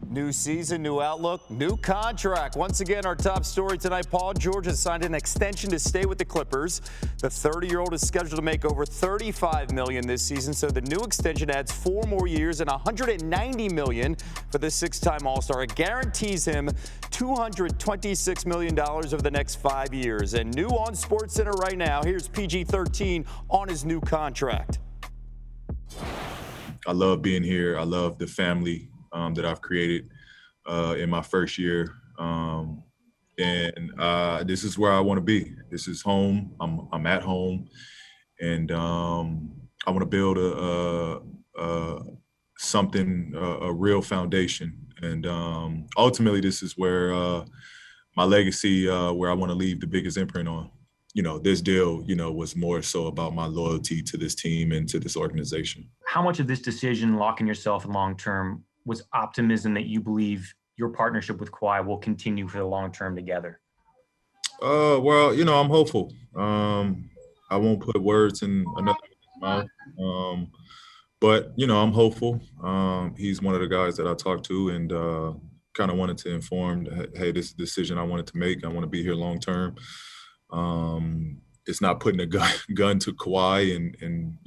New season, new outlook, new contract. Once again, our top story tonight, Paul George has signed an extension to stay with the Clippers. The 30-year-old is scheduled to make over $35 million this season, so the new extension adds 4 more years and $190 million for the 6-time All-Star. It guarantees him $226 million over the next 5 years. And new on SportsCenter right now, here's PG-13 on his new contract. I love being here. I love the family that I've created in my first year. This is where I want to be. This is home. I'm at home. And I want to build a real foundation. And ultimately, this is where my legacy, where I want to leave the biggest imprint on. You know, this deal, was more so about my loyalty to this team and to this organization. How much of this decision, locking yourself in long-term, was optimism that you believe your partnership with Kawhi will continue for the long-term together? Well, I'm hopeful. I won't put words in another man's mouth. But, I'm hopeful. He's one of the guys that I talked to and kind of wanted to inform, hey, this is a decision I wanted to make. I want to be here long-term. It's not putting a gun to Kawhi and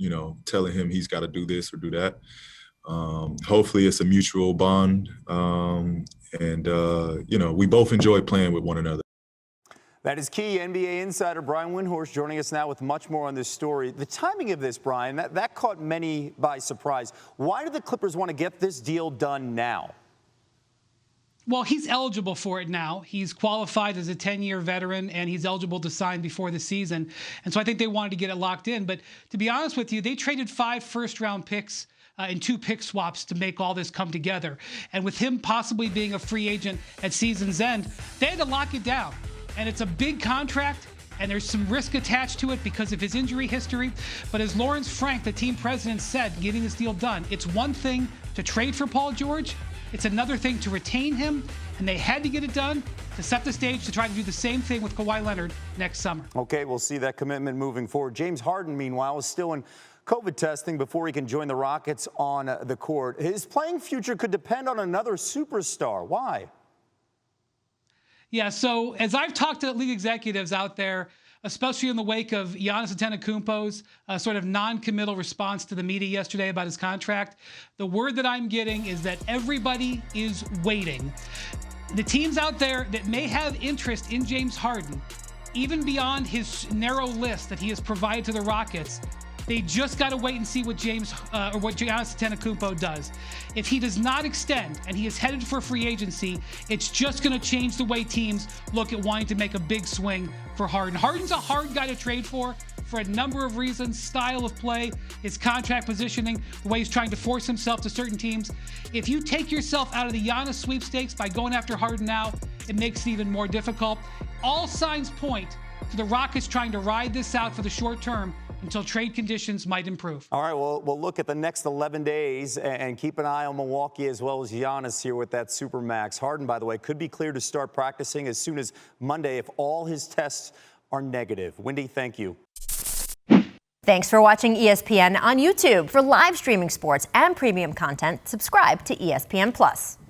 telling him he's got to do this or do that. Hopefully it's a mutual bond. We both enjoy playing with one another. That is key. NBA insider Brian Windhorst joining us now with much more on this story. The timing of this, Brian, that caught many by surprise. Why do the Clippers want to get this deal done now? Well, he's eligible for it now. He's qualified as a 10-year veteran, and he's eligible to sign before the season. And so I think they wanted to get it locked in. But to be honest with you, they traded 5 first-round picks and 2 pick swaps to make all this come together. And with him possibly being a free agent at season's end, they had to lock it down. And it's a big contract, and there's some risk attached to it because of his injury history. But as Lawrence Frank, the team president, said, getting this deal done, it's one thing to trade for Paul George. It's another thing to retain him, and they had to get it done to set the stage to try to do the same thing with Kawhi Leonard next summer. Okay, we'll see that commitment moving forward. James Harden, meanwhile, is still in COVID testing before he can join the Rockets on the court. His playing future could depend on another superstar. Why? Yeah, so as I've talked to league executives out there, especially in the wake of Giannis Antetokounmpo's sort of non-committal response to the media yesterday about his contract, the word that I'm getting is that everybody is waiting. The teams out there that may have interest in James Harden, even beyond his narrow list that he has provided to the Rockets, they just got to wait and see what Giannis Antetokounmpo does. If he does not extend and he is headed for free agency, it's just going to change the way teams look at wanting to make a big swing for Harden. Harden's a hard guy to trade for a number of reasons: style of play, his contract positioning, the way he's trying to force himself to certain teams. If you take yourself out of the Giannis sweepstakes by going after Harden now, it makes it even more difficult. All signs point to the Rockets trying to ride this out for the short term until trade conditions might improve. All right, well, we'll look at the next 11 days and keep an eye on Milwaukee as well as Giannis here with that Supermax. Harden, by the way, could be cleared to start practicing as soon as Monday if all his tests are negative. Wendy, thank you. Thanks for watching ESPN on YouTube. For live streaming sports and premium content, subscribe to ESPN+.